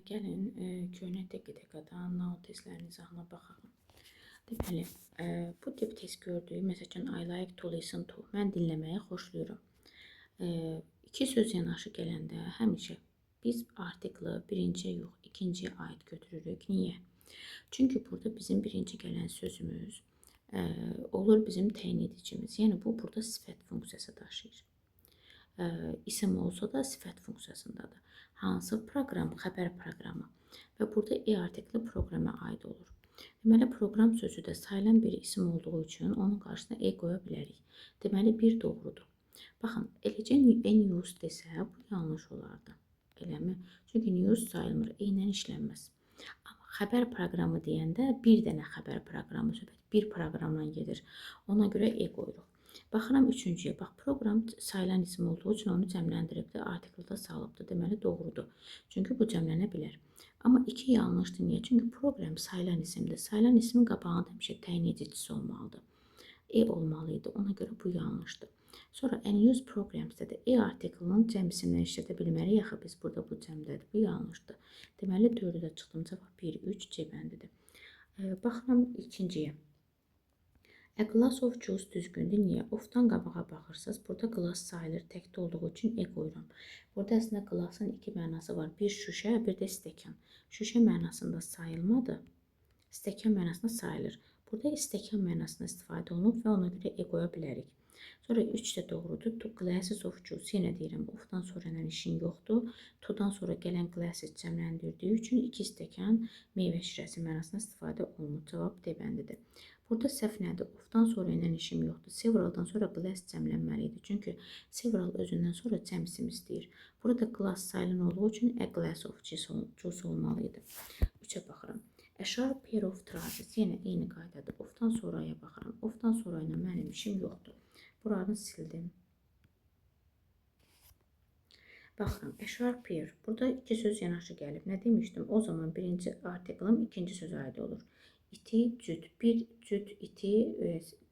Gəlin köhnə TQDK-dan NAO testlərinin izahına baxalım. Deməli, bu tip test gördük. Məsələn, I like to listen to. Mən dinləməyi xoşlayıram. İki söz yanaşı gələndə həmişə biz artiklı birinciyə yox, ikinciyə aid götürürük. Niyə? Çünki burada bizim birinci gələn sözümüz olur bizim təyin edicimiz. Yəni bu burada sifət funksiyası daşıyır. İsim olsa da sifət funksiyasındadır. Hansı proqram? Xəbər proqramı. Və burada artikli proqrama aid olur. Deməli, proqram sözü də sayılan bir isim olduğu üçün onun qarşısına qoya bilərik. Deməli, bir doğrudur. Baxın, eləcə news desə, bu yanlış olardı. Eləmi? Çünki news sayılmır, eynən işlənməz. Amma xəbər proqramı deyəndə bir dənə xəbər proqramı söhbət bir proqramdan gedir. Ona görə qoyuruq. Baxıram üçüncüyə. Bax, proqram sayılan isim olduğu üçün onu cəmləndiribdir, artiklda salıbdır. Deməli, doğrudur. Çünki bu cəmlənə bilər. Amma iki yanlışdır. Niyə? Çünki proqram sayılan isimdir. Sayılan ismin qabağında həmişə təyin edicisi olmalıdır. Olmalıydı. Ona görə bu yanlışdır. Sonra unused programs-da da artiklının cəm isimdən işlədə bilmərik. Yaxı biz burada bu cəmdədir. Bu yanlışdır. Deməli, 4-də çıxdım. Cavab 1, 3 C bəndidir. Baxıram ikinciyə. A glass of juice düzgündür. Niyə? Ofdan qabağa baxırsınız. Burada glass sayılır. Təkdə olduğu üçün qoyuram. Burada əslində glassın iki mənası var. Bir şüşə, bir də stəkan. Şüşə mənasında sayılmadı. Stəkan mənasında sayılır. Burada stəkan mənasında istifadə olunub və ona görə qoya bilərik. Sonra 3 də doğrudur. Two glasses of juice. Yenə deyirəm, ofdan sonra işin yoxdur. To'dan sonra gələn glasses cəmləndirdiyi üçün 2 stəkan meyvə şirəsi mənasında istifadə olunur. Cavab D bəndidir. Burada səhv nədir? Ofdan sonra işim yoxdur. Severaldan sonra glass cəmlənməlidir. Çünki several özündən sonra cəm isim istəyir. Burada glass sayılan olduğu üçün a glass of juice olmalıydı. 3-ə baxıram. A sharp pair of trousers. Yenə eyni qaydadır. Ofdan sonraya baxıram. Ofdan sonra ilə mənim işim yoxdur. Buranı sildim. Baxıram. A sharp pair. Burada iki söz yanaşı gəlib. Nə demişdim? O zaman birinci artiklım ikinci sözə aid olur. İti, cüt. Bir cüt iti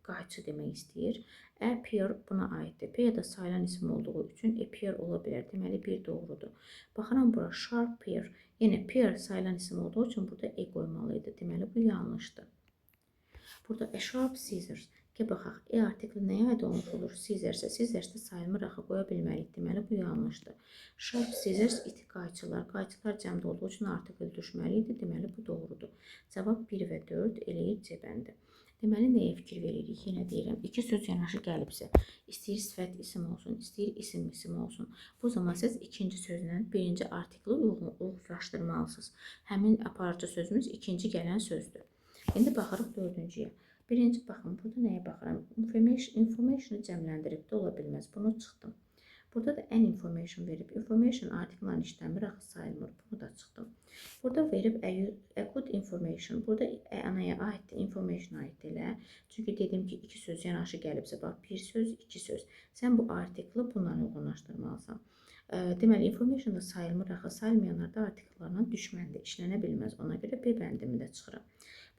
qayçı demək istəyir. A pair buna aiddir. Pair da sayılan isim olduğu üçün pair ola bilər. Deməli, bir doğrudur. Baxıram bura sharp pair. Yenə pair sayılan isim olduğu üçün burada qoymalıydı. Deməli, bu yanlışdır. Burada a sharp scissors. Baxaq, artikli nəyə aid olmuş olur? Scissors-ə. Scissors-də sayılmır, axı qoya bilmərik. Deməli, bu yanlışdır. Sharp scissors, iti qayçılar. Qayçılar cəmdə olduğu üçün artikl düşməliydi. Deməli, bu doğrudur. Cavab 1 və 4 eləyir C bəndi. Deməli, nəyə fikir veririk? Yenə deyirəm, iki söz yanaşı gəlibsə, istəyir sifət isim olsun, istəyir isim olsun. Bu zaman siz ikinci sözlə birinci artikli uyğunlaşdırmalısınız. Həmin aparıcı sözümüz ikinci gələn sözdür. İndi baxırıq dördüncüyə. Birinci baxın, burada nəyə baxıram? Information-ı cəmləndirib də ola bilməz. Bunu çıxdım. Burada da an information verib. Information artiklan işləmir, axı sayılmır. Bunu da çıxdım. Burada verib a good information. Burada anaya aiddir, information aid elə. Çünki dedim ki, iki söz yanaşı gəlibsə, bax, bir söz, iki söz. Sən bu artikli bundan uyğunlaşdırmalısan. Deməli, information da sayılmır, axı sayılmayanlar da artikllarla düşməndir, işlənə bilməz. Ona görə B bəndimi də çıxıram.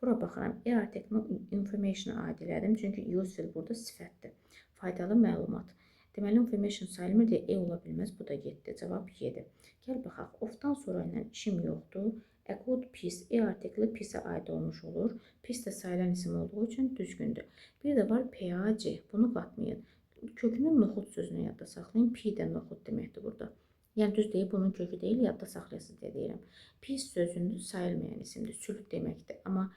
Bura baxıram, artiklın information-a aid elədim. Çünki useful burada sifətdir. Faydalı məlumat. Deməli, information sayılmır deyə ola bilməz. Bu da getdi. Cavab 7. Gəl baxaq. Ofdan sonra ilə işim yoxdur. A good piece. Artikli piece-ə aid olmuş olur. Piece də sayılan isim olduğu üçün düzgündür. Bir də var PAC. Bunu qatmayın. Kökünü noxud sözünə yadda saxlayın. Pi də noxud deməkdir burada. Yəni düz deyil, bunun kökü deyil, yadda saxlayasınız deyə deyirəm. Piece sözündə sayılmayan isimdir. Sülh deməkdir. Amma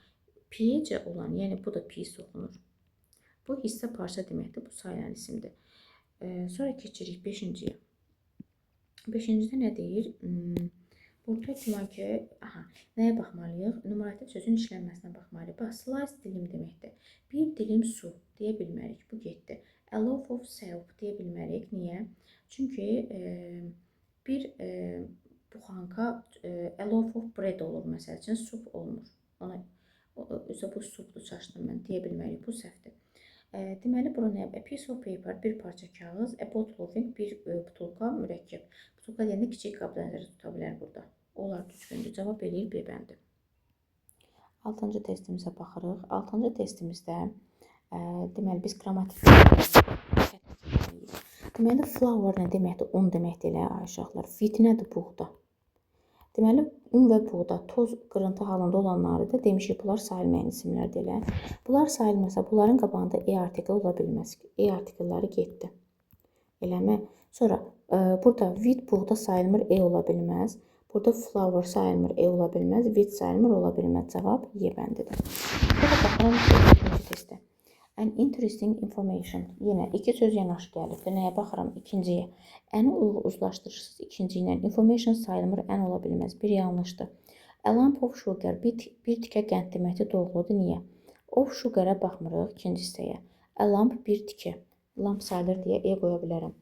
piyecə olan, yəni bu da piece oxunur. Bu hissə parça deməkdir. Bu sayılan isimdir. Sonra keçirik 5-ciyə. 5-cidə nə deyir? Burada demək ki, nəyə baxmalıyıq? Numerativ sözün işlənməsinə baxmalıyıq. Bax, slice dilim deməkdir. Bir dilim su deyə bilmərik. Bu getdi. A loaf of soap deyə bilmərik. Niyə? Çünki bir buxanka a loaf of bread olur. Məsəl üçün, sup olmur. Bu supdur, çaşdım mən. Deyə bilmərik. Bu səhvdir. Deməli, bura nə? A piece of paper, bir parça kağız. A bottle of ink, bir butulka mürəkkəb. Butulka deyəndə kiçik qabda nəzərdə tuta bilər burada. Onlar düzgündür. Cavab eləyir B bəndi. 6-cı testimizə baxırıq. 6-cı testimizdə deməli, biz qrammatik deməli, flour nə deməkdir? Un deməkdir elə uşaqlar. Fit nədir? Buğda. Deməli, un və buğda, toz, qırıntı halında olanları da demişik, bunlar sayılmayan isimlərdir elə. Bunlar sayılmasa, bunların qabağında e artikli ola bilməz. E artikelləri getdi. Eləmi? Sonra burada wheat, buğda sayılmır, e ola bilməz. Burada flour sayılmır, e ola bilməz. Wheat sayılmır, ola bilməz. Cavab Y bəndidir. Burada baxıram ikinci testə. An interesting information. Yenə iki söz yanaşı gəlibdir. Nəyə baxıram? İkinciyə. Əni uzlaşdırırsınız ikinci ilə. Information sayılmır, ən ola bilməz. Bir yanlışdır. A lump of sugar. Bir tikə qənd deməkdir, doğrudur. Niyə? Of sugar-a baxmırıq ikinci hissəyə. A lump bir tikə. Lump sayılır deyə e qoya bilərəm.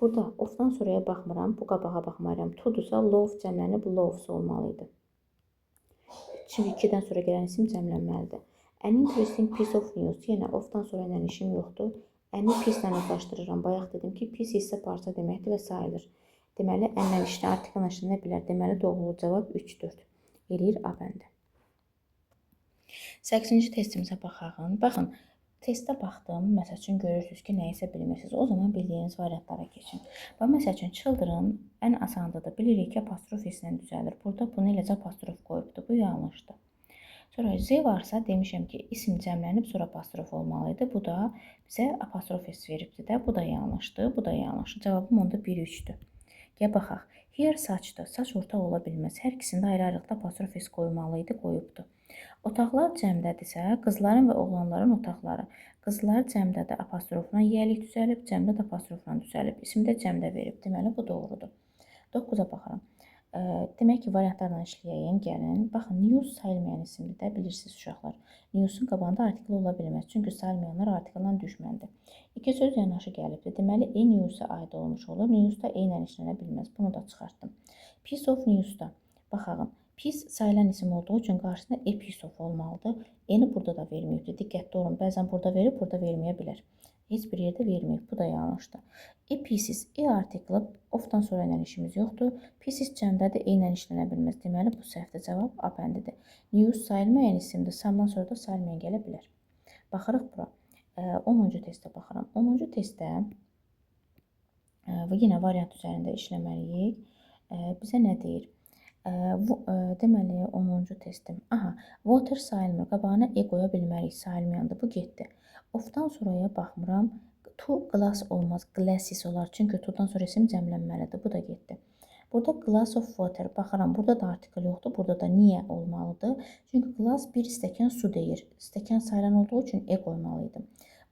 Burada ofdan sonraya baxmıram, bu qabağa baxmaram. To-dursa loaf cəmlənib loaves olmalıydı. Çünki 2-dən sonra gələn isim cəmlənməlidir. An interesting piece of news. Yenə ofdan sonra ilə işim yoxdur. Əni pislə uzlaşdırıram. Bayaq dedim ki, pis hissə parça deməkdir və sayılır. Deməli, ənlə işlə, artikellə işlə nə bilər? Deməli, doğru cavab 3-4. Eləyir A bəndi. 8-ci testimizə baxaq. Baxın, testə baxdım. Məsəl üçün görürsünüz ki, nəyisə bilmirsiniz. O zaman bildiyiniz variantlara keçin. Bax, məsəl üçün, children ən asandıdır. Bilirik ki, apostrof hislə düzəlir. Burada bunu eləcə apostrof qoyubdur. Bu yanlışdır. Sonra Z varsa demişəm ki, isim cəmlənib sonra apostrof olmalıydı. Bu da bizə apostrof hiss veribdir də. Bu da yanlışdır. Bu da yanlışdır. Cavabım onda 1-3-dür. Gəl baxaq. Here saçdır. Saç ortaq ola bilməz. Hər ikisində ayrı-ayrılıqda apostrof hiss qoymalıydı, qoyubdur. Otaqlar cəmdədirsə, qızların və oğlanların otaqları. Qızlar cəmdədə apostrofla yiyəlik düzəlib, cəmdə də apostrofla düzəlib. İsimdə cəmdə verib. Deməli, bu doğrudur. 9-a baxıram. Demək ki, variantlarla işləyəyən gəlin. Baxın, news sayılmayan isimdir də, bilirsiniz uşaqlar. News'un qabağında artikel ola bilməz. Çünki sayılmayanlar artikeldən düşməndir. İki söz yanaşı gəlibdir. Deməli, news'a aid olmuş olur. News'da e ilə işlənə bilməz. Bunu da çıxartdım. Piece of news'da. Baxağın. Piece sayılan isim olduğu üçün qarşısında a piece of olmalıdır. Eni burada da verməyibdir. Diqqətli olun. Bəzən burada verib, burada verməyə bilər. Heç bir yerdə verməyib. Bu da yanlışdır. E pieces, e artikli, ofdan sonra ilə işimiz yoxdur. Pieces cəmdədir, e ilə işlənə bilməz. Deməli, bu səhvdir. Cavab A bəndidir. News sayılmayan isimdir. Samdan sonra da sayılmayan gələ bilər. Baxırıq bura. 10-cu testə baxıram. 10-cu testdə yenə variant üzərində işləməliyik. Bizə nə deyir? Deməli, 10-cu testim. Aha, water sayılmır. Qabağına e qoya bilmərik. Sayılmayandır. Bu getdi. Ofdan sonraya baxmıram. To glass olmaz. Glasses olar. Çünki to'dan sonra isim cəmlənməlidir. Bu da getdi. Burada glass of water. Baxıram. Burada da artikel yoxdur. Burada da niyə olmalıdır? Çünki glass bir stəkan su deyir. Stəkan sayılan olduğu üçün e qoymalıydı.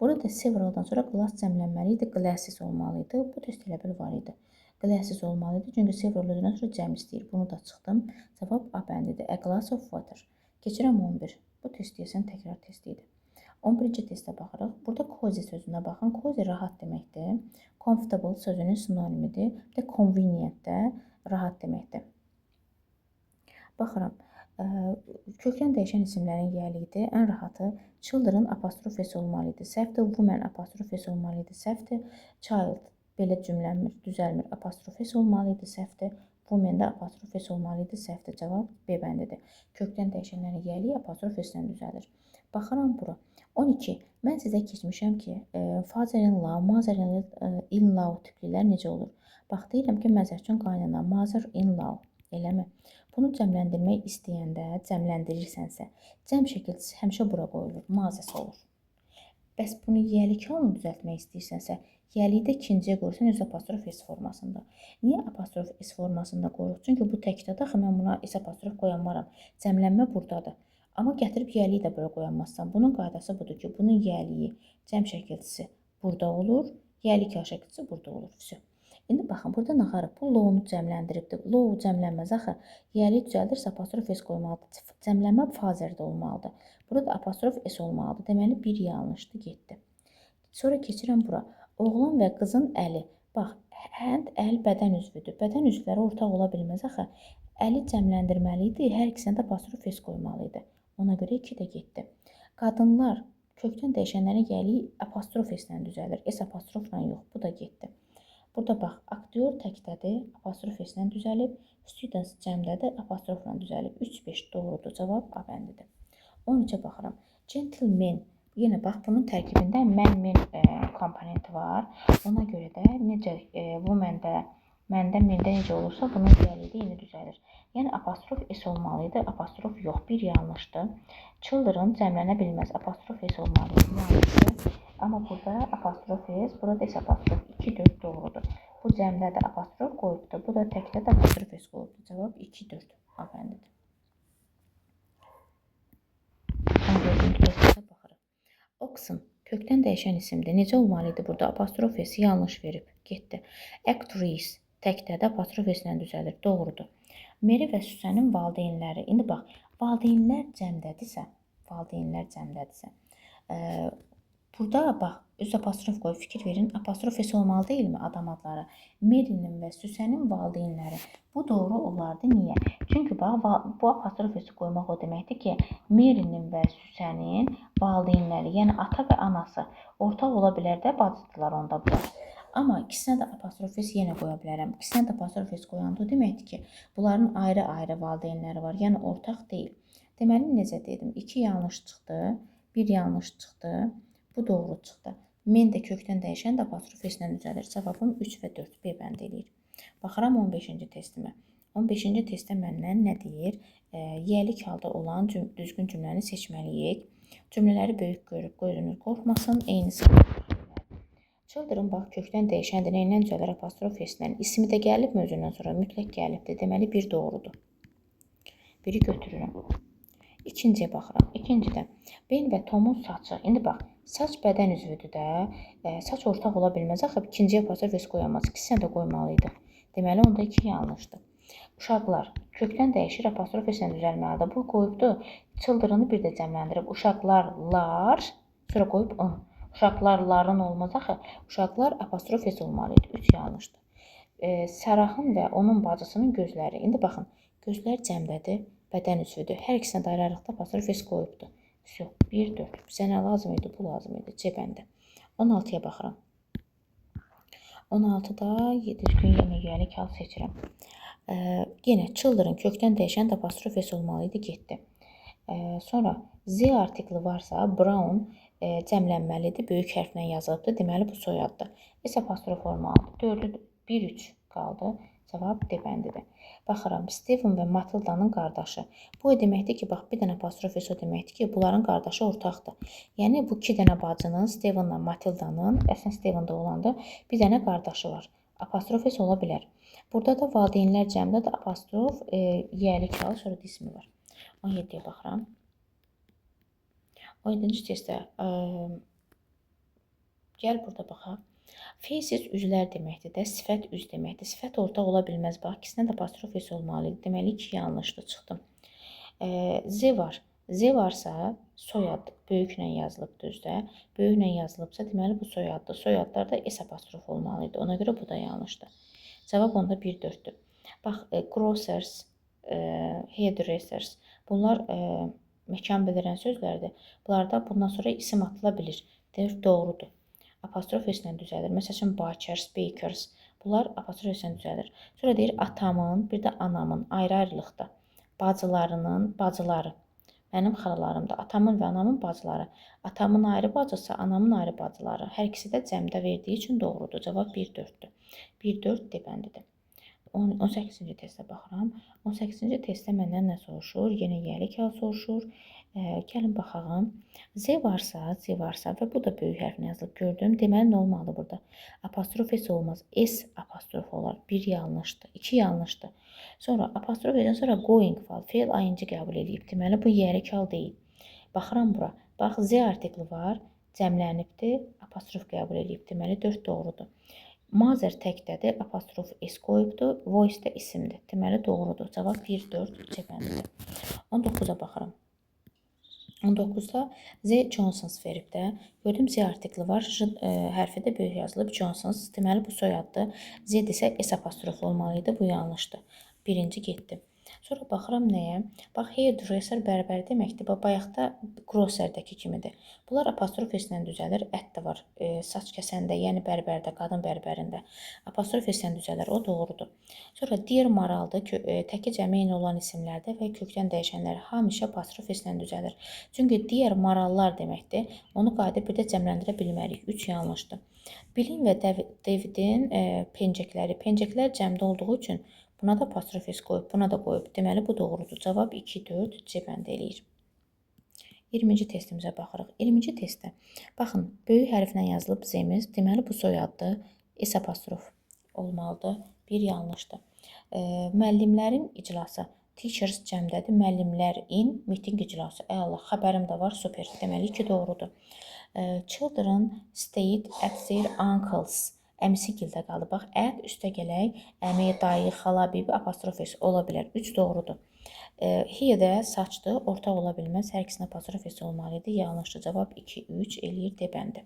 Burada da severaldan sonra glass cəmlənməliydi. Glasses olmalıydı. Bu test elə bil var idi. Glasses olmalıydı. Çünki severaldan sonra cəm istəyir. Bunu da çıxdım. Cavab A bəndidir. A glass of water. Keçirəm 11. Bu test deyəsən təkrar testi idi. 11-ci testə baxırıq. Burada cozy sözünə baxın. Cozy rahat deməkdir. Comfortable sözünün sinonimidir. Bir də convenient də rahat deməkdir. Baxıram. Kökdən dəyişən isimlərin yiyəliyidir. Ən rahatı children apostrof s olmalıydı. Səhvdir. Woman apostrof s olmalıydı. Səhvdir. Child belə cümlənmir, düzəlmir. Apostrof s olmalıydı. Səhvdir. Woman da apostrof s olmalıydı. Səhvdir. Cavab B bəndidir. Kökdən dəyişənlərin yiyəliyi apostrof s-lə düzəlir. Baxıram bura. 12. Mən sizə keçmişəm ki, father-in-law, mother-in-law tiplilər necə olur? Bax, deyirəm ki, məsəl üçün qaynana, mother-in-law, eləmi? Bunu cəmləndirmək istəyəndə, cəmləndirirsənsə, cəm şəkilçisi həmişə bura qoyulur, mazəsi olur. Bəs bunu yiyəlik halını düzəltmək istəyirsənsə, yiyəliyi də ikinciyə qoyursan, öz apostrof S formasında. Niyə apostrof S formasında qoyuruq? Çünki bu təkdə daxı mən buna S apostrof qoyanmaram. Cəmlənmə buradadır. Amma gətirib yiyəliyi də belə qoyanmazsan. Bunun qaydası budur ki, bunun yiyəliyi, cəm şəkilçisi burada olur, yiyəlik şəkilçisi burada olur. Vəsə. İndi baxın, burada naxarı bu low-nu cəmləndiribdir. Low cəmlənməz axı. Yiyəliyi düzəldirsə apostrof S qoymalıdır. Cəmlənmə father-də olmalıdır. Burada apostrof S olmalıdır. Deməli, bir yanlışdır, getdi. Sonra keçirəm bura. Oğlan və qızın əli. Bax, hənd, əl bədən üzvüdür. Bədən üzvləri ortaq ola bilməz axı. Əli cəmləndirməliydi, hər ikisində apostrof S qoymalıydı. Ona görə 2 də getdi. Qadınlar kökdən dəyişənlərin yiyəliyi apostrof S-lə düzəlir. S apostrofla yox, bu da getdi. Burada bax, aktyor təkdədir, apostrof S-lə düzəlib. Students cəmdədir, apostrofla düzəlib. 3-5 doğrudur, cavab A bəndidir. 13-ə baxıram. Gentleman. Yenə bax, bunun tərkibində mən komponenti var. Ona görə də necə woman-də Məndə, mində necə olursa, bunun diğerliyi də yeni düzəlir. Yəni apostrof S olmalıydı, apostrof yox, bir yanlışdır. Children cəmlənə bilməz, apostrof S olmalıydı, yanlışdır. Amma burada apostrof S, burada da S apostrof 2-4 doğrudur. Bu cəmdə də apostrof qoyubdur, bu da təkdə də apostrof S qoyubdur. Cavab 2-4 afəndidir. 14-cü testə baxırıq. Oxen kökdən dəyişən isimdir. Necə olmalıydı burada? Apostrof S yanlış verib, getdi. Actress təkdə də apostrof S ilə düzəlir, doğrudur. Meri və Süsənin valideynləri. İndi bax, valideynlər cəmdədirsə, burada bax, öz apostrof qoyub fikir verin. Apostrof S olmalı deyilmi adam adları? Merinin və Süsənin valideynləri. Bu doğru olardı. Niyə? Çünki bax, bu apostrof S qoymaq o deməkdir ki, Merinin və Süsənin valideynləri, yəni ata və anası ortaq ola bilər də, bacıdırlar onda bunlar. Amma ikisinə də apostrof S yenə qoya bilərəm. İkisinə də apostrof S qoyanda o deməkdir ki, bunların ayrı-ayrı valideynləri var, yəni ortaq deyil. Deməli, necə dedim? 2 yanlış çıxdı, 1 yanlış çıxdı, bu doğru çıxdı. Men də kökdən dəyişən də apostrof S ilə düzəlir. Cavabım 3 və 4 B bənd eləyir. Baxıram 15-ci testimə. 15-ci testdə məndən nə deyir? Yiyəlik halda olan düzgün cümləni seçməliyik. Cümlələri böyük görüb gözünüz qorxmasın, eyni sayılır. Children bax, kökdən dəyişəndir. Neylə düzəlir? Apostrof S-lə. İsmi də gəlibmi özündən sonra? Mütləq gəlibdir. Deməli, 1 doğrudur. 1-i götürürəm. İkinciyə baxıram. İkincidə Ben və Tomun saçı. İndi bax, saç bədən üzvüdür də. Saç ortaq ola bilməz. Axı, ikinciyə apostrof S qoyamaz. İkisinə də qoymalıydı. Deməli, onda 2 yanlışdır. Uşaqlar kökdən dəyişir, apostrof S-lə düzəlməlidir. Bu qoyubdur. Children-ı bir də cəmləndirib. Uşaqlarlar, sonra qoyub on. Uşaqlarların olmaz axı. Uşaqlar apostrof S olmalıydı. 3 yanlışdır. Sərahın və onun bacısının gözləri. İndi baxın, gözlər cəmdədir, bədən üzvüdür. Hər ikisinə də ayrı-ayrılıqda apostrof S qoyubdur. 1-4. Bizə nə lazım idi? Bu lazım idi. C bəndə. 16-ya baxıram. 16-da düzgün yiyəlik hal seçirəm. Yenə children kökdən dəyişən də apostrof S olmalıydı, getdi. Sonra Z artikli varsa Brown cəmlənməlidir, böyük hərflə yazılıbdır. Deməli, bu soyaddır. S apostrof olmalıdır. 1-3 qaldı. Cavab D bəndidir. Baxıram, Steven və Matilda'nın qardaşı. Bu o deməkdir ki, bax, bir dənə apostrof S o deməkdir ki, bunların qardaşı ortaqdır. Yəni, bu 2 dənə bacının, Steven'la Matilda'nın, əslən Steven'da olanda bir dənə qardaşı var. Apostrof S ola bilər. Burada da valideynlər cəmdə də apostrof, yiyəlik hal, sonra da ismi var. 17-yə baxıram. 17-ci testdə gəl burada baxaq. Faces üzlər deməkdir də, sifət üz deməkdir. Sifət ortaq ola bilməz. Bax, ikisinə də apostrof S olmalıydı. Deməli, 2 yanlışdır, çıxdım. Z var. Z varsa soyad böyüklə yazılıbdır üzdə. Böyüklə yazılıbsa, deməli, bu soyaddır. Soyadlarda S apostrof olmalıydı. Ona görə bu da yanlışdır. Cavab onda 1-4-dür. Bax, grocers, hairdressers. Bunlar məkan bildirən sözlərdir. Bunlarda bundan sonra isim atıla bilir. Deyir, doğrudur. Apostrof S ilə düzəlir. Məsəl üçün, bakers, bakers. Bunlar apostrof S ilə düzəlir. Sonra deyir, atamın, bir də anamın ayrı-ayrılıqda. Bacılarının bacıları. Mənim xalalarımda atamın və anamın bacıları. Atamın ayrı bacısı, anamın ayrı bacıları. Hər ikisi də cəmdə verdiyi üçün doğrudur. Cavab 1-4-dür. 1-4 D bəndidir. 18-ci testə baxıram. 18-ci testdə məndən nə soruşur? Yenə yiyəlik hal soruşur. Gəlin baxaq. Z varsa və bu da böyük hərflə yazılıb gördüm. Deməli, nə olmalı burada? Apostrof S olmaz. S apostrof olar. 1 yanlışdır. 2 yanlışdır. Sonra apostrof S-dən sonra going fal, fe'l ayıncı qəbul edib. Deməli, bu yiyəlik hal deyil. Baxıram bura. Bax, Z artikli var. Cəmlənibdir. Apostrof qəbul edib. Deməli, 4 doğrudur. Mother təkdədir, apostrof S qoyubdur, voice də isimdir. Deməli, doğrudur. Cavab 1-4 C bəndidir. 19-a baxıram. 19-da Z Johnsons verib də. Gördüm, Z artikli var. J hərfi də böyük yazılıb Johnsons. Deməli, bu soyaddır. Z desə S apostrof olmalıydı. Bu yanlışdır. Birinci getdi. Sonra baxıram nəyə? Bax, hairdresser bərbər deməkdir. Bayaqda grocerdəki kimidir. Bunlar apostrof S-lə düzəlir. Ət də var. Saç kəsəndə, yəni bərbərdə, qadın bərbərində. Apostrof S-lə düzəlir. O doğrudur. Sonra dear maraldır. Təki cəmi eyni olan isimlərdə və kökdən dəyişənlər həmişə apostrof S-lə düzəlir. Çünki dear marallar deməkdir. Onu qayıdıb bir də cəmləndirə bilmərik. 3 yanlışdır. Billin və Davidin pencəkləri. Pencəklər cəmdə olduğu üçün buna da apostrof s qoyub, buna da qoyub. Deməli, bu doğrudur. Cavab 2, 4 C bənd eləyir. 20-ci testimizə baxırıq. 20-ci testdə, baxın, böyük hərflə yazılıb Z-imiz. Deməli, bu soyadlı S apostrof olmalıdır. Bir yanlışdır. Müəllimlərin iclası. Teachers cəmdədir. Müəllimlər in, meeting iclası. Allah, xəbərim də var, super. Deməli, 2 doğrudur. Children stayed at their uncle's. Əmisi gildə qaldı. Bax, at üstə gələk, əmi, dayı, xala, bibi, apostrof s ola bilər. 3 doğrudur. Here də saçdı, ortaq ola bilməz. Hər ikisinin apostrof s olmalı idi. Yanlışdır. Cavab 2, 3 eləyir D bəndi.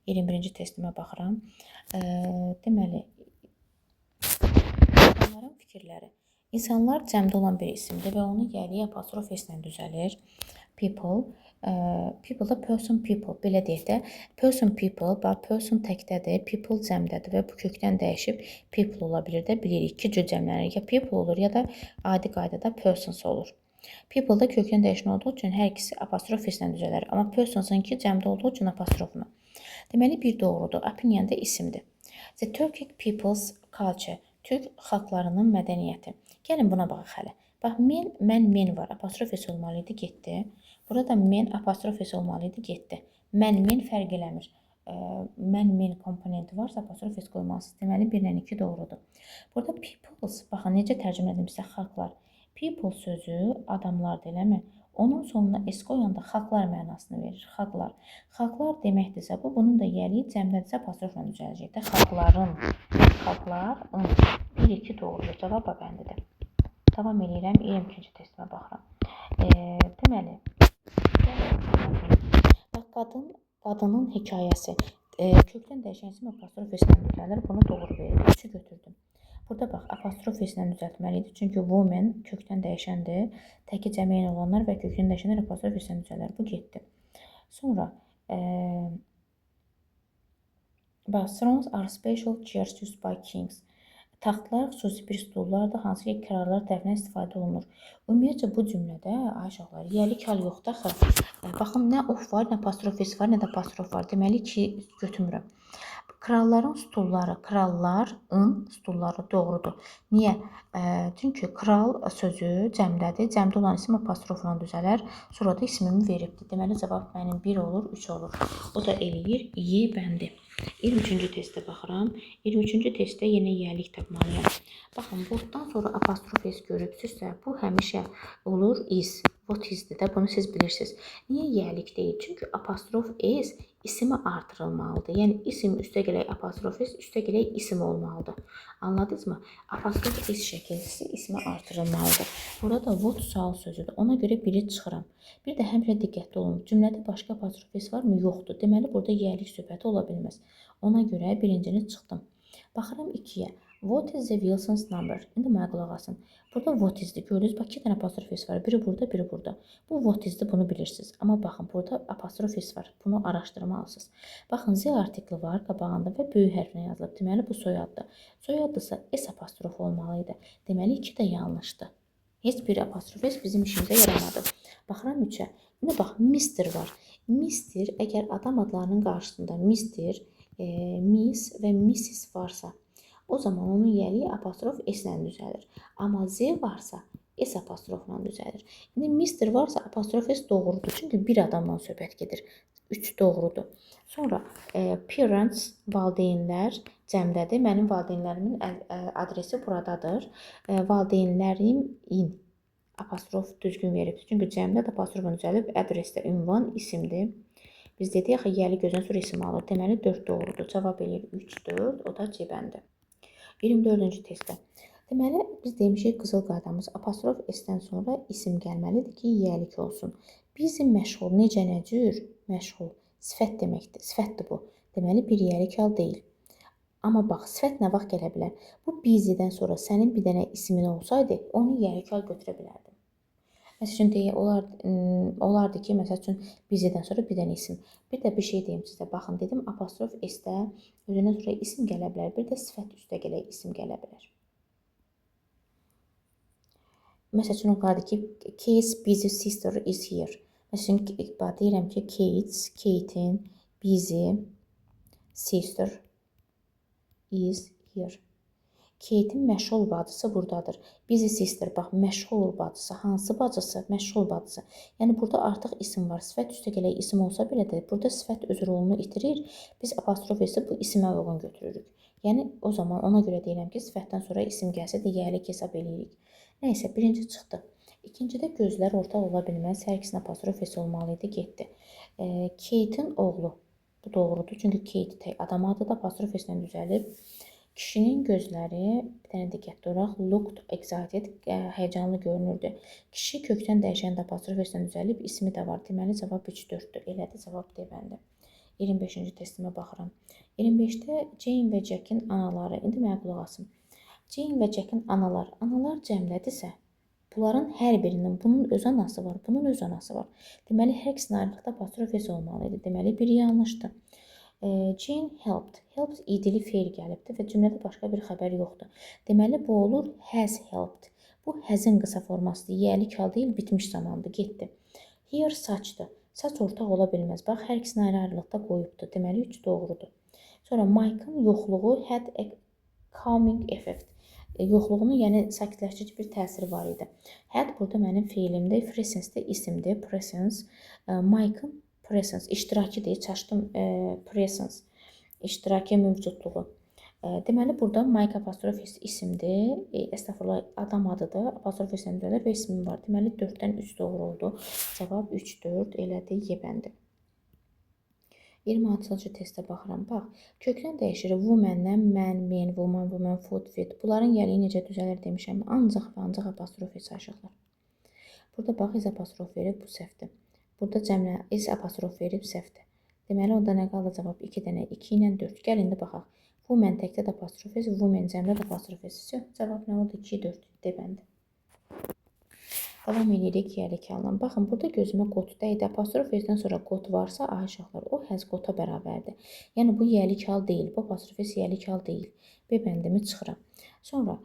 21-ci testimə baxıram. Deməli, insanların fikirləri. İnsanlar cəmdə olan bir isimdir və onun yəliyi apostrof s ilə düzəlir. People, people da person, people. Belə deyək də, person, people, bax, person təkdədir, people cəmdədir və bu kökdən dəyişib people ola bilir də, bilirik. 2 cür cəmlənir, ya people olur, ya da adi qaydada persons olur. People da kökdən dəyişən olduğu üçün hər ikisi apostrof s ilə düzələr, amma persons'ınki cəmdə olduğu üçün apostrofla. Deməli, bir doğrudur. Opinion da isimdir. The Turkic people's culture. Türk xalqlarının mədəniyyəti. Gəlin buna baxaq hələ. Bax, mən var. Apostrof s olmalı idi, getdi. Burada mən apostrof s olmalı idi, getdi. Mən fərq eləmir. Mən komponenti varsa apostrof s qoymalısınız. Deməli, 1 ilə 2 doğrudur. Burada people's, baxın, necə tərcümə edilmişsə, xalqlar. People sözü adamlardır, eləmi? Onun sonuna s qoyanda xalqlar mənasını verir. Xalqlar. Xalqlar deməkdirsə, bunun da yəliyi cəmdədirsə apostrofla düzələcək də. Xalqların. Xalqların. 1, 2 doğrudur. Cavab A bəndidir. Davam edirəm. 22-ci testimə baxıram. Deməli, qadının hekayəsi. Kökdən dəyişən isim apostrof s ilə düzəlir. Bunu doğru verir. 3-ü götürdüm. Burada bax, apostrof s ilə düzəltməliydik. Çünki woman kökdən dəyişəndir. Təki cəmi eyni olanlar və kökdən dəyişənlər apostrof s ilə düzəlir. Bu getdi. Sonra bax, thrones are special chairs used by kings. Taxtlar xüsusi bir stullardır, hansı ki, krallar tərəfindən istifadə olunur. Ümumiyyətcə, bu cümlədə, ay uşaqlar, yəlik hal yoxdur axı. Baxın, nə of var, nə apostrof s var, nə də apostrof var. Deməli ki, götürmürəm. Kralların stulları, kralların stulları doğrudur. Niyə? Çünki kral sözü cəmdədir. Cəmdə olan isim apostrofla düzələr. Sonra da ismimi veribdir. Deməli, cavab mənim 1 olur, 3 olur. O da eləyir Y bəndi. 23-cü testə baxıram. 23-cü testdə yenə yəlik tapmalıyam. Baxın, botdan sonra apostrof s görübsünüzsə, bu həmişə olur is. What is-dir də, bunu siz bilirsiniz. Niyə yəlik deyil? Çünki apostrof s isimi artırılmalıdır. Yəni, isim üstə gələk apostrof s, üstə gələk isim olmalıdır. Anladınız mı? Apostrof s şəkilsi ismi artırılmalıdır. Burada what sual sözüdür. Ona görə biri çıxıram. Bir də həmişə diqqətli olun. Cümlədə başqa apostrof s var mı? Yoxdur. Deməli, burada yəlik söhbəti ola bilməz. Ona görə birincini çıxdım. Baxıram 2-yə. What is the Wilson's number? İndi mənə qulaq asın. Burada what is-dir. Gördünüz, bax, 2 dənə apostrof s var. Biri burada, biri burada. Bu what is-dir, bunu bilirsiniz. Amma baxın, burada apostrof s var. Bunu araşdırmalısınız. Baxın, z artikli var qabağında və böyük hərflə yazılıb. Deməli, bu soyaddır. Soyaddırsa s apostrof olmalıydı. Deməli, 2 də yanlışdır. Heç bir apostrof s bizim işimizə yaramadı. Baxıram 3-ə. İndi bax, Mr var. Mr, əgər adam adlarının qarşısında Mr, Miss və Mrs varsa, o zaman onun yəliyi apostrof s ilə düzəlir. Amma z varsa, s apostrofla düzəlir. İndi Mr varsa, apostrof s doğrudur. Çünki bir adamdan söhbət gedir. 3 doğrudur. Sonra parents, valideynlər cəmdədir. Mənim valideynlərimin adresi buradadır. Valideynlərim in. Apostrof düzgün verib. Çünki cəmdə də apostrofla düzəlib. Adresdə ünvan isimdir. Biz dedik, axı, yəli gözdən sonra isim alır. Deməli, 4 doğrudur. Cavab eləyir 3, 4. O da C bəndi. 24-cü testdə. Deməli, biz demişik, qızıl qaydamız apostrof s-dən sonra isim gəlməlidir ki, yəlik olsun. Bizim məşğul necə nə cür? Məşğul. Sifət deməkdir. Sifətdir bu. Deməli, bir yəlik hal deyil. Amma bax, sifət nə vaxt gələ bilər? Bu busy'dən sonra sənin bir dənə ismin olsaydı, onu yəlik hal götürə bilərdim. Məsəl üçün, olardı ki, məsəl üçün, busy'dən sonra bir dənə isim. Bir də bir şey deyim sizə. Baxın, dedim, apostrof s-də özündən sonra isim gələ bilər. Bir də sifət üstə gələk isim gələ bilər. Məsəl üçün, olardı ki, Kate's busy sister is here. Məsəl üçün, deyirəm ki, Kate'in busy sister is here. Kate'in məşğul bacısı buradadır. Busy sister, bax, məşğul bacısı. Hansı bacısı? Məşğul bacısı. Yəni, burada artıq isim var. Sifət üstəgələk isim olsa belə də, burada sifət öz rolunu itirir. Biz apostrof isə bu isimə uyğun götürürük. Yəni, o zaman ona görə deyirəm ki, sifətdən sonra isim gəlsə də yəlik hesab edirik. Nəysə, birinci çıxdı. İkincidə gözlər ortaq ola bilməz. Hər ikisinin apostrof esi olmalı idi, getdi. Kate'in oğlu. Bu doğrudur. Çünki Kate adam adı da apostrof esindən düzəlib. Kişinin gözləri, bir dənə diqqətli olaq, looked excited, həyəcanlı görünürdü. Kişi kökdən dəyişən də apostrof esindən düzəlib, ismi də var. Deməli, cavab 3-4-dür. Elədir, cavab D bəndi. 25-ci testimə baxıram. 25-də Jane və Jack'in anaları. İndi mənə qulaq asın. Jane və Jack'in analar. Analar cəmlədirsə, bunların hər birinin, bunun öz anası var, bunun öz anası var. Deməli, hər ikisinin ayrılıqda apostrof esi olmalı idi. Deməli, biri yanlışdır. Jane helped. Helped idili feil gəlibdir və cümlədə başqa bir xəbər yoxdur. Deməli, bu olur has helped. Bu has'in qısa formasıdır. Yəlik hal deyil, bitmiş zamandır, getdi. Here saçdır. Saç ortaq ola bilməz. Bax, hər ikisini ayrı-ayrılıqda qoyubdur. Deməli, 3 doğrudur. Sonra Mike'ın yoxluğu had a calming effect. Yoxluğunun, yəni sakitləşdirici bir təsiri var idi. Had burada mənim feilimdir, presence-də isimdir, presence. Mike'ın presence, iştirakidir, çaşdım, presence, iştiraki mövcudluğu. Deməli, burada Mike apostrof isimdir, estağfurullah, adam adıdır, apostrof isimdən düzəlir və ismi var. Deməli, 4-dən 3 doğru oldu. Cavab 3-4, elədir, Y bəndi. 26-cı testə baxıram. Bax, kökdən dəyişir. Woman-dən mən, men, woman, woman, food, feed. Bunların yəliyi necə düzəlir demişəm. Ancaq və ancaq apostrof açıqlar. Burada bax, iz apostrof verib, bu səhvdir. Burada cəmlə iz apostrof verib səhvdir. Deməli, onda nə qaldı cavab? 2 dənə, 2 ilə 4. Gəl, indi baxaq. Woman təkdə də apostrof esi, woman cəmlə də apostrof esi. Cavab nə oldu? 2, 4. D bəndi. Davam edirik yəlik halına. Baxın, burada gözümə qot dəydi. Apostrof esidən sonra qot varsa, ay uşaqlar, o həz qota bərabərdir. Yəni, bu yəlik hal deyil. Bu apostrof esi yəlik hal deyil. B bəndimi çıxıram. Sonra,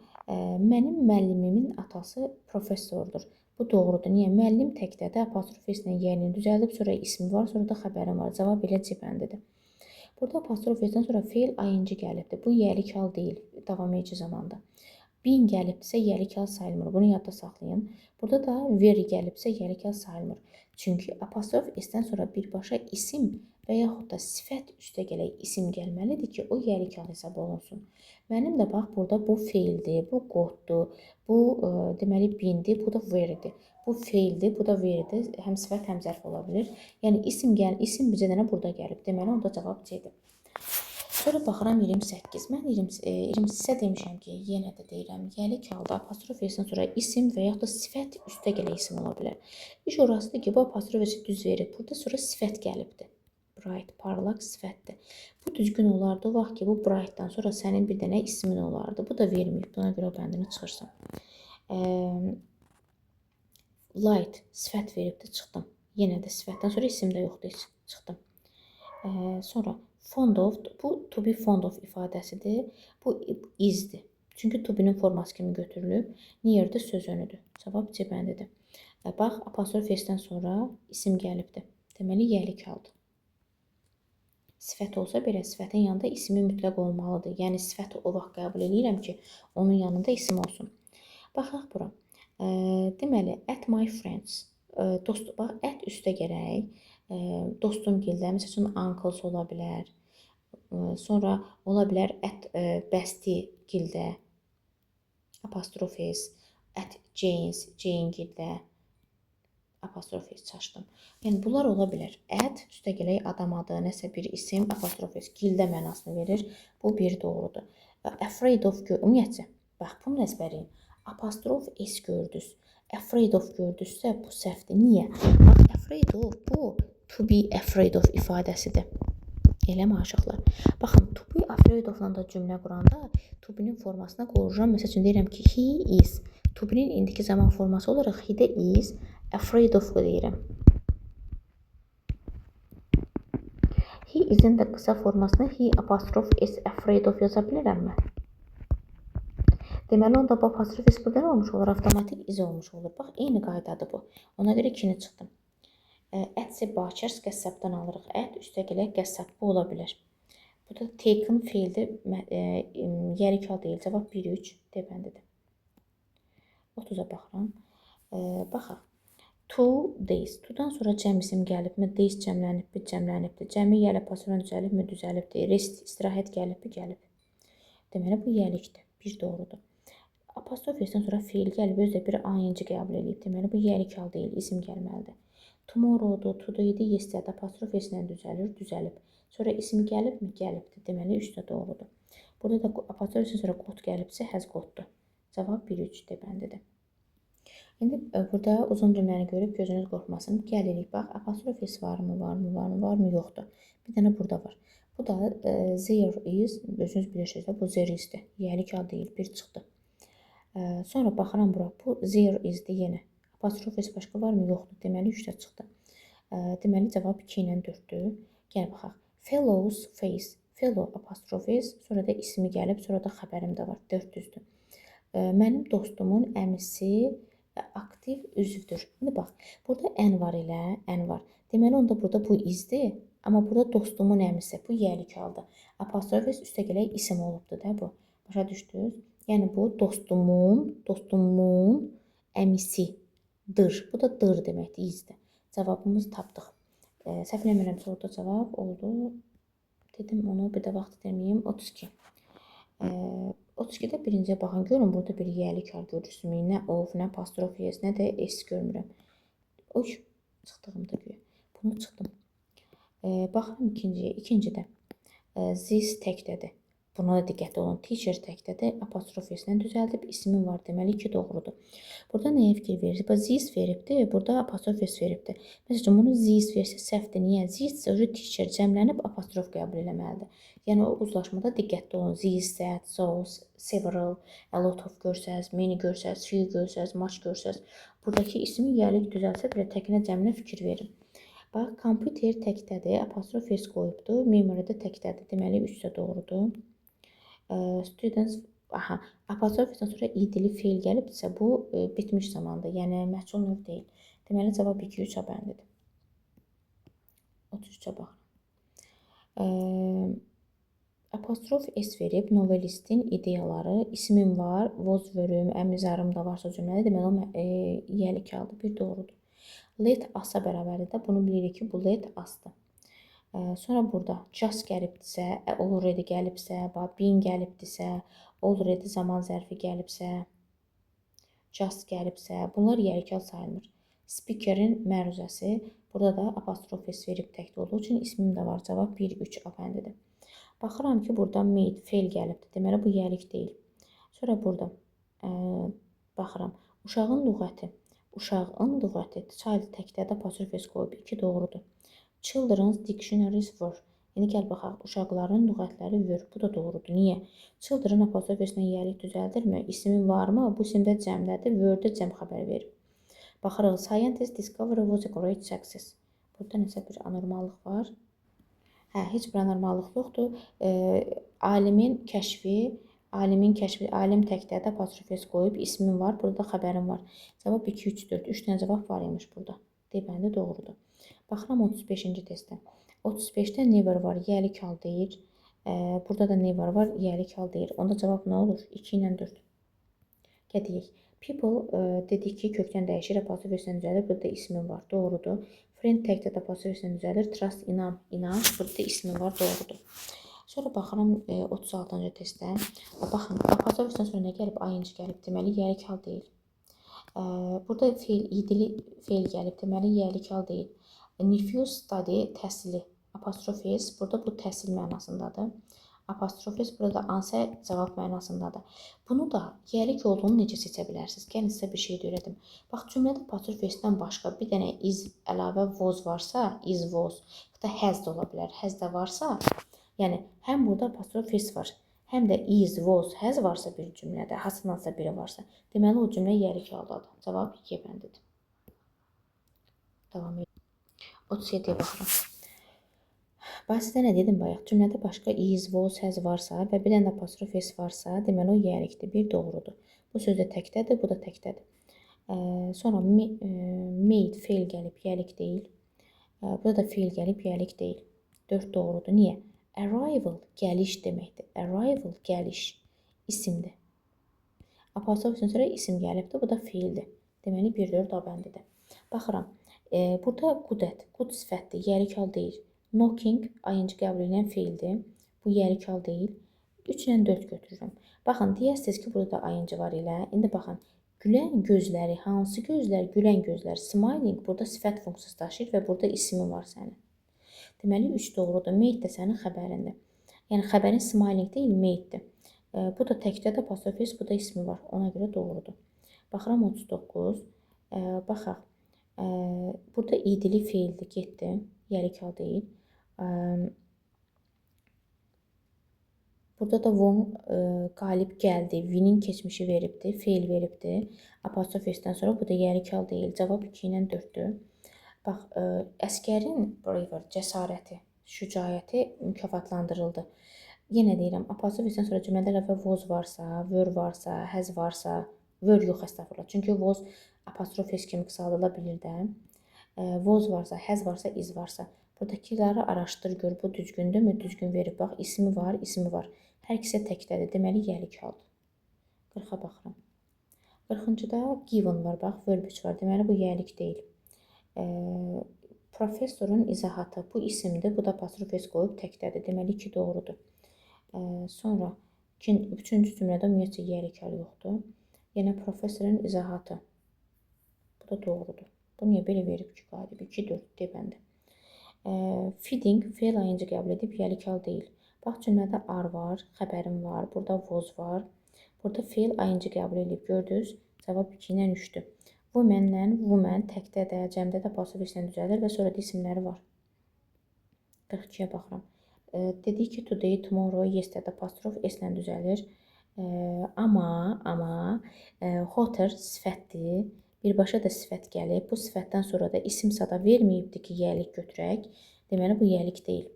mənim müəllimimin atası professordur. Bu doğrudur. Niyə? Müəllim təkdədə apostrof esindən yəlini düzəldib, sonra ismi var, sonra da xəbərim var. Cavab elə C bəndidir. Burada apostrof esidən sonra feil ing gəlibdir. Bu yəlik hal deyil, davam edici zamanda. Been gəlibdirsə yəlik hal sayılmır. Bunu yadda saxlayın. Burada da very gəlibsə yəlik hal sayılmır. Çünki apostrof esidən sonra birbaşa isim və yaxud da sifət üstəgələk isim gəlməlidir ki, o yəlik hal hesab olunsun. Mənim də bax, burada bu feildir, bu qoddur, bu deməli beendir, bu da verydir. Bu feildir, bu da verydir. Həm sifət, həm zərf ola bilir. Yəni isim bircə dənə burada gəlib. Deməli, onda cavab C-dir. Sonra baxıram 28. Mən 28-ə demişəm ki, yenə də deyirəm, yəlik halda apostrof esindən sonra isim və yaxud da sifət üstəgələ isim ola bilər. İş orasıdır ki, bu apostrof esi düz verib. Burada sonra sifət gəlibdir. Bright, parlaq sifətdir. Bu düzgün olardı o vaxt ki, bu brightdan sonra sənin bir dənə ismin olardı. Bu da verməyib. Buna görə o bəndini çıxırsan. Light, sifət veribdir, çıxdım. Yenə də sifətdən sonra isim də yoxdur, çıxdım. Sonra fond of, bu to be fond of ifadəsidir. Bu isdir. Çünki to be-nin forması kimi götürülüb. Near-də söz önüdür. Cavab C bəndidir. Bax, apostrof esidən sonra isim gəlibdir. Deməli, yəlik haldır. Sifət olsa belə, sifətin yanında ismi mütləq olmalıdır. Yəni, sifəti o vaxt qəbul edirəm ki, onun yanında isim olsun. Baxaq bura. Deməli, at my friends. Dost, bax, at üstə gərək. Dostum gildə, məsəl üçün, uncles ola bilər. Sonra ola bilər at bəsti gildə. Apostrof es. At Jane's, Jane gildə. Apostrof es çaşdım. Yəni, bunlar ola bilər. At, üstəgələk adam adı, nəsə bir isim, apostrof es, gildə mənasını verir. Bu bir doğrudur. Afraid of, ümumiyyətcə, bax, bunun əzbəriyin. Apostrof es gördünüz. Afraid of gördünüzsə, bu səhvdir. Niyə? Bax, afraid of, bu to be afraid of ifadəsidir. Eləmə aşıqlar. Baxın, to be afraid of-la da cümlə quranda to be-nin formasına qoyacağım. Məsəl üçün, deyirəm ki, he is. To be-nin indiki zaman forması olaraq he-də is, afraid of-u deyirəm. He is-in də qısa formasına he apostrof is afraid of yaza bilirəmmi? Deməli, onda bu apostrof is burada olmuş olur, avtomatik iz olmuş olur. Bax, eyni qaydadır bu. Ona görə 2-ni çıxdım. Ətsi butchers qəssabdan alırıq. Ət üstəgələk qəssab bu ola bilər. Burada taken feildir, yəlik hal deyil. Cavab 1-3 D bəndidir. 30-a baxıram. Baxaq. 2 days. 2-dan sonra cəm isim gəlibmi? Days cəmlənibmi? Cəmlənibdir. Cəmi yələ pasron düzəlibmi? Düzəlibdir. Rest, istirahət gəlibmi? Gəlib. Deməli, bu yəlikdir. Bir doğrudur. Apostrof S-dən sonra feil gəlib, özü də bir ayıncı qəbul edib. Deməli, bu yəlik hal deyil, isim gəlməlidir. Tomorrow-dur, today-dir, yesterday apostrof S-lə düzəlir, düzəlib. Sonra ismi gəlibmi? Gəlibdir. Deməli, 3 də doğrudur. Burada da apostrof S-dən sonra qot gəlibsə, has qotdur. Cavab 1-3 D bəndidir. İndi burada uzun cümləni görüb gözünüz qorxmasın. Gəlirik, bax, apostrof S varmı, varmı, yoxdur. Bir dənə burada var. Bu da there is, özünüz bilirsiniz də, bu there is-dir. Yəlik hal deyil, bir çıxdı. Sonra baxıram bura, bu there is-dir yenə. Apostrof S başqa varmı, yoxdur. Deməli, 3 də çıxdı. Deməli, cavab 2 ilə 4-dür. Gəl baxaq. Fellow's face. Fellow apostrof S, sonra da ismi gəlib, sonra da xəbərim də var. 4 düzdür. Mənim dostumun əmisi aktiv üzvdür. İndi bax, burada ən var ilə ən var. Deməli, onda burada bu izdir. Amma burada dostumun əmisi, bu yəlik haldır. Apostrof S üstə gələk isim olubdur da bu. Başa düşdünüz? Yəni bu dostumun əmisidir. Bu da dır deməkdir, izdir. Cavabımızı tapdıq. Səhv eləmirəmsə orada cavab oldu. Dedim onu bir də vaxt deməyim. 32. 32-də birinciyə baxın. Görün, burada bir yəlik hal görürsünüz. Nə of, nə apostrof S, nə də S görmürəm. Oy, çıxdığımda güya. Bunu çıxdım. Baxın ikinciyə. İkincidə this təkdədir. Buna da diqqətli olun. Teacher təkdədir. Apostrof S-lə düzəldib. İsmi var. Deməli, 2 doğrudur. Burada nəyə fikir verirsiniz? Bax, this veribdir. Burada apostrof S veribdir. Məsələn, bunu this versə səhvdir. Niyə? This sözü teacher cəmlənib apostrof qəbul eləməlidir. Yəni, o uzlaşmada diqqətli olun. This, that, those, several, a lot of görsəz, many görsəz, few görsəz, much görsəz. Buradakı ismi yəlik düzəlsə belə təkinə cəminə fikir verin. Bax, computer təkdədir. Apostrof S qoyubdur. Memory də təkdədir. Deməli, 3 də doğrudur. Students, apostrof S-dən sonra idili feil gəlibdirsə, bu bitmiş zamandır. Yəni, məhsul növ deyil. Deməli, cavab 2-3 bəndidir. 33-ə baxın. Apostrof S verib novelistin ideyaları, ismim var, voz verim, əmizarım da varsa cümlədə, deməli, o yəlik haldır. Bir doğrudur. Let asa bərabərdir də, bunu bilirik ki, bu let asdır. Sonra burada just gəlibdirsə, already gəlibsə, been gəlibdirsə, already zaman zərfi gəlibsə, just gəlibsə, bunlar yəlik hal sayılmır. Speakerin məruzəsi, burada da apostrof S verib təkdə olduğu üçün ismim də var. Cavab 1-3 bəndidir. Baxıram ki, burada made, fail gəlibdir. Deməli, bu yəlik deyil. Sonra burada baxıram. Uşağın lüğəti. Uşağın lüğəti. Child təkdədə apostrof S qoyub. 2 doğrudur. Children's dictionaries were. Yəni, gəl baxaq. Uşaqların lüğətləri were. Bu da doğrudur. Niyə? Children apostrof S-lə yəlik düzəldirmi? İsmi varmı? Bu isimdə cəmlədir. Were-də cəm xəbər verir. Baxırıq. Scientist discovery was a great success. Burada nəsə bir anormallıq var. Heç bir anormallıq yoxdur. Alimin kəşfi, alim təkdədə apostrof S qoyub, ismim var, burada da xəbərim var. Cavab 2, 3, 4. 3 dənə cavab var imiş burada. D bəndi doğrudur. Baxıram 35-ci testdə. 35-də never var, yəlik hal deyir. Burada da never var, yəlik hal deyir. Onda cavab nə olur? 2 ilə 4. Gedəyik. People dedik ki, kökdən dəyişir, apostrof S-lə düzəlir. Burada ismim var, doğrudur. Friend təkdədə apostrof S-lə düzəlir. Trust, inanc. Burada ismi var, doğrudur. Sonra baxıram 36-cı testdə. Baxın, apostrof S-dən sonra nə gəlib? Ayıncı gəlib. Deməli, yəlik hal deyil. Burada idili feil gəlib. Deməli, yəlik hal deyil. Nephew study, təhsili. Apostrof S, burada bu təhsil mənasındadır. Apostrof S, burada answer cavab mənasındadır. Bunu da yəlik olduğunu necə seçə bilərsiniz? Gəlin sizə bir şey öyrədim. Bax, cümlədə apostrof S-dən başqa bir dənə is əlavə was varsa, is was, ya da has da ola bilər, has da varsa, yəni həm burada apostrof S var, həm də is, was, has varsa bir cümlədə, hansısa biri varsa, deməli o cümlə yəlik haldadır. Cavab 2 bəndidir. Davam edir. 37-yə baxıram. Bax, sizə nə dedim bayaq? Cümlədə başqa is, was, has varsa və bir dənə apostrof S varsa, deməli o yəlikdir. Bir doğrudur. Bu söz də təkdədir, bu da təkdədir. Sonra made, feil gəlib, yəlik deyil. Burada da feil gəlib, yəlik deyil. 4 doğrudur. Niyə? Arrival gəliş deməkdir. Arrival gəliş isimdir. Apostrofdan sonra isim gəlibdir. Bu da feildir. Deməli 1-4 A bəndidir. Baxıram. Burada qudət, qud sifətdir, yərikal deyil. Knocking ayıncı qəbul edən feildir. Bu yərikal deyil. 3 ilə 4 götürürəm. Baxın, deyərsiniz ki, burada ayıncı var elə. İndi baxın, gülən gözləri, hansı gözlər? Gülən gözlər. Smiling burada sifət funksiyası daşıyır və burada ismi var sənin. Deməli 3 doğrudur. Mate də sənin xəbərindir. Yəni xəbərin smiling deyil, matedir. Bu da təkcə də apostrofis, bu da ismi var. Ona görə doğrudur. Baxıram 39. Baxaq. Burada idili feildir, getdi. Yərikal deyil. Burada da von qalib gəldi. Vinin keçmişi veribdi, feil veribdi. Apostrofisdən sonra bu da yərikal deyil. Cavab 2 ilə 4-dür. Bax, əskərin bravery, cəsarəti, şücaəti mükafatlandırıldı. Yenə deyirəm, apostrofisdən sonra cümlədə əvvəl was varsa, were varsa, has varsa, were yox əstəğfurullah. Çünki was apostrofis kimi qısaldıla bilir də. Was varsa, has varsa, is varsa. Buradakiləri araşdır, gör bu düzgündürmü? Düzgün verib. Bax, ismi var, ismi var. Hər ikisi təkdədir. Deməli, yərikaldır. 40-a baxıram. 40-cıda given var, bax, verb 3 var. Deməli, bu yərik deyil. Professorun izahatı. Bu isimdir, bu da apostrofis qoyub təkdədir. Deməli, 2 doğrudur. Sonra 3-cü cümlədə ümumiyyətcə yərikal yoxdur. Yenə professorun izahatı. Bu da doğrudur. Bu niyə belə verib ki, qalib? 2-4 debəndə. Feeding feil ayıncı qəbul edib yərikal deyil. Bax, cümlədə are var, xəbərim var, burada was var. Burada feil ayıncı qəbul edib. Gördünüz? Cavab 2 ilə 3-dür. Woman-lə woman təkdə də, cəmdə də apostrofislə düzəlir və sonra da isimləri var. 42-yə baxıram. Dedik ki, today, tomorrow, yesterday apostrof s-lə düzəlir. Amma hotter sifətdir. Birbaşa da sifət gəlib. Bu sifətdən sonra da isim sada verməyibdir ki, yəlik götürək. Deməli, bu yəlik deyil.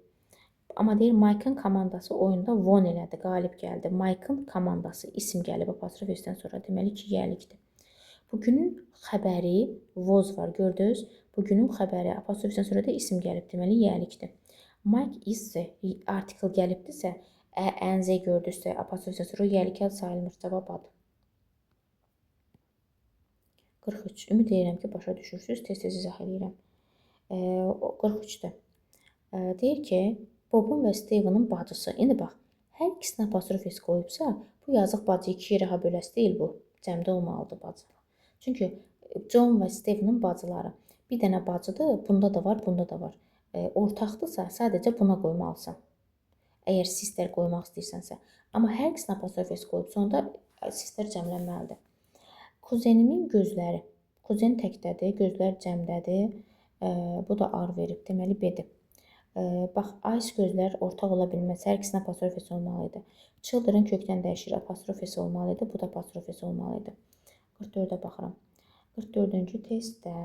Amma deyir, Mike'ın komandası oyunda won elədi, qalib gəldi. Mike'ın komandası isim gəlib apostrofisdən sonra. Deməli ki, yəlikdir. Bugünün xəbəri was var, gördünüz? Bugünün xəbəri apostrofisdən sonra da isim gəlib. Deməli, yəlikdir. Mike is-sə artikel gəlibdirsə, ənzə gördünüzsə, apostrofisdən sonra yəlikal sayılmır. Cavab adı. 43. Ümid edirəm ki, başa düşürsünüz. Tez-tez izah edirəm. 43-də. Deyir ki, Bobun və Steven'ın bacısı. İndi bax, hər ikisinə apostrofis qoyubsa, bu yazıq bacı 2 yerə böləsi deyil bu. Cəmdə olmalıdır bacı. Çünki John və Steven'ın bacıları. Bir dənə bacıdır, bunda da var, bunda da var. Ortaqdırsa, sadəcə buna qoymalısan. Əgər sister qoymaq istəyirsənsə. Amma hər ikisinə apostrofis qoyub, sonra sister cəmlənməlidir. Kuzenimin gözləri. Kuzen təkdədir, gözlər cəmdədir. Bu da ar verib, deməli B-dir. Bax, eyes gözlər ortaq ola bilməz. Hər ikisinə apostrofis olmalıydı. Children kökdən dəyişir, apostrofis olmalıydı. Bu da apostrofis olmalıydı. 44-ə baxıram. 44-cü testdə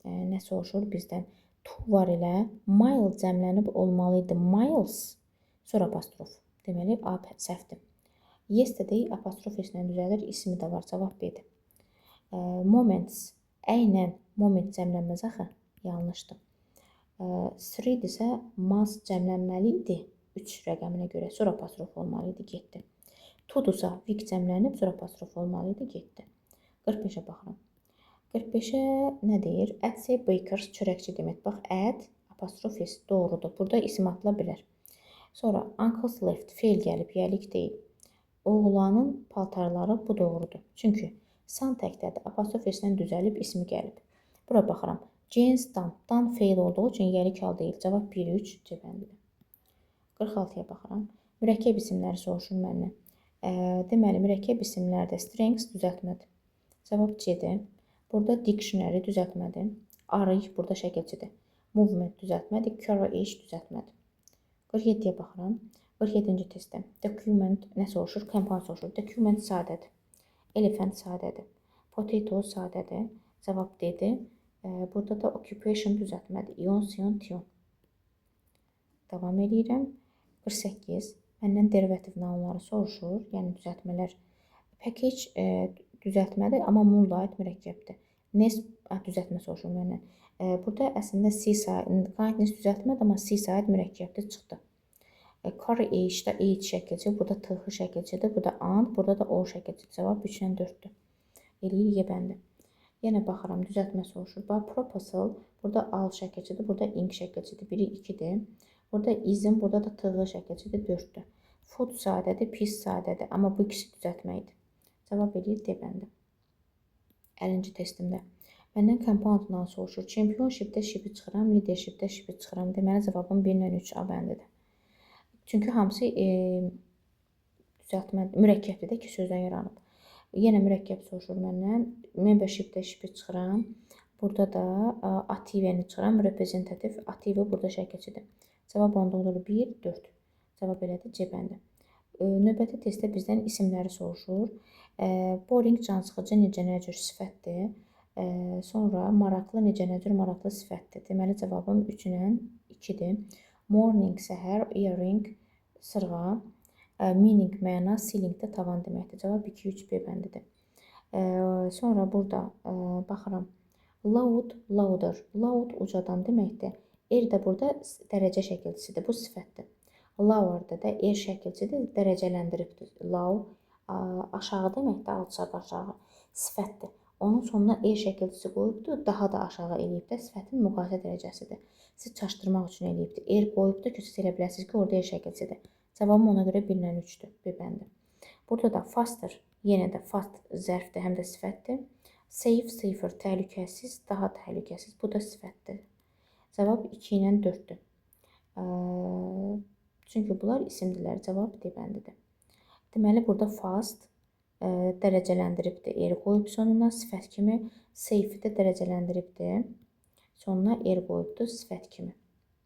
nə soruşur bizdən? To var elə, mile cəmlənib olmalıydı. Miles, sonra apostrof. Deməli, A səhvdir. Yesterday apostrofislə düzəlir, ismi də var, cavab B-dir. Moments, əynən moment cəmlənməz axı, yanlışdır. Street isə must cəmlənməli idi 3 rəqəminə görə, sonra apostrof olmalı idi, getdi. Tudursa week cəmlənib, sonra apostrof olmalı idi, getdi. 45-ə baxıram. 45-ə nə deyir? At say bakers, çörəkçi demək. Bax, at, apostrofis, doğrudur. Burada isim atıla bilər. Sonra, uncle's left, feil gəlib, yəlik deyil. Oğlanın paltarları, bu doğrudur. Çünki san təkdədir, apostrofislə düzəlib, ismi gəlib. Bura baxıram. Jane's done, done feil olduğu üçün yəlik hal deyil. Cavab 1-3 cəbəndidir. 46-ya baxıram. Mürəkkəb isimləri soruşur məndən. Deməli, mürəkkəb isimlərdə strengths düzəltmədir. Cavab C-dir. Burada dictionary düzəltmədir. Arıq burada şəkilçidir. Movement düzəltmədir. Courage düzəltmədir. 47-yə baxıram. 47-ci testdə. Document nə soruşur? Compound soruşur. Document sadədir. Elephant sadədir. Potato sadədir. Cavab D-dir. Burada da occupation düzəltmədir. İon, sion, tion. Davam edirəm. 48. Məndən derivativ nounları soruşur. Yəni düzəltmələr. Package düzəltmədir, amma moonlight mürəkkəbdir. Nest düzəltmə soruşur məndən. Burada əslində seaside, kindness düzəltmədir, amma seaside mürəkkəbdir, çıxdı. Carry H-də H şəkilçi, burada TH şəkilçidir, burada and, burada da O şəkilçidir. Cavab 3-dən 4-dür. Eləyir Y bəndi. Yenə baxıram, düzəltmə soruşur. Bax, proposal, burada al şəkilçidir, burada ing şəkilçidir. Biri 2-dir. Burada ism, burada da TH şəkilçidir, 4-dür. Food sadədir, pis sadədir. Amma bu ikisi düzəltməkdir. Cavab eləyir D bəndi. 50-ci testimdə. Məndən compounddan soruşur. Championshipdə şipi çıxıram, leadershipdə şipi çıxıram. Deməli, cavabım 1-lə 3 A bəndidir. Çünki hamısı düzəltmə, mürəkkəbdir də, iki sözdən yaranıb. Yenə mürəkkəb soruşur məndən. Membershipdə şipi çıxıram. Burada da activeni çıxıram. Reprezentativ aktivi burada şəkilçidir. Cavab onda olur 1, 4. Cavab elədir C bəndi. Növbəti testdə bizdən isimləri soruşur. Boring, cansıxıcı necə nə cür sifətdir. Sonra maraqlı necə nə cür maraqlı sifətdir. Deməli cavabım 3-lə 2-dir. Morning, səhər, earring, sırğa, meaning, məna, ceiling də tavan deməkdir. Cavab 2, 3, B bəndidir. Sonra burada baxıram. Loud, louder. Loud ucadan deməkdir. Er də burada dərəcə şəkilçisidir. Bu sifətdir. Lower-da da er şəkilçidir, dərəcələndiribdir. Low aşağı deməkdir, alçaq aşağı sifətdir. Onun sonuna er şəkilçisi qoyubdur, daha da aşağı eləyib də sifətin müqayisə dərəcəsidir. Siz çaşdırmaq üçün eləyibdir. Er qoyubdur ki, siz elə biləsiniz ki, orada er şəkilçidir. Cavabım ona görə 1-lə 3-dür. B bəndi. Burada da faster, yenə də fast zərfdir, həm də sifətdir. Safe, safer, təhlükəsiz, daha təhlükəsiz. Bu da sifətdir. Cavab 2-lə 4-dür. Çünki bunlar isimdirlər. Cavab D bəndidir. Deməli, burada fast dərəcələndiribdir. Er qoyub sonuna sifət kimi. Safe də dərəcələndiribdir. Sonuna er qoyubdur sifət kimi.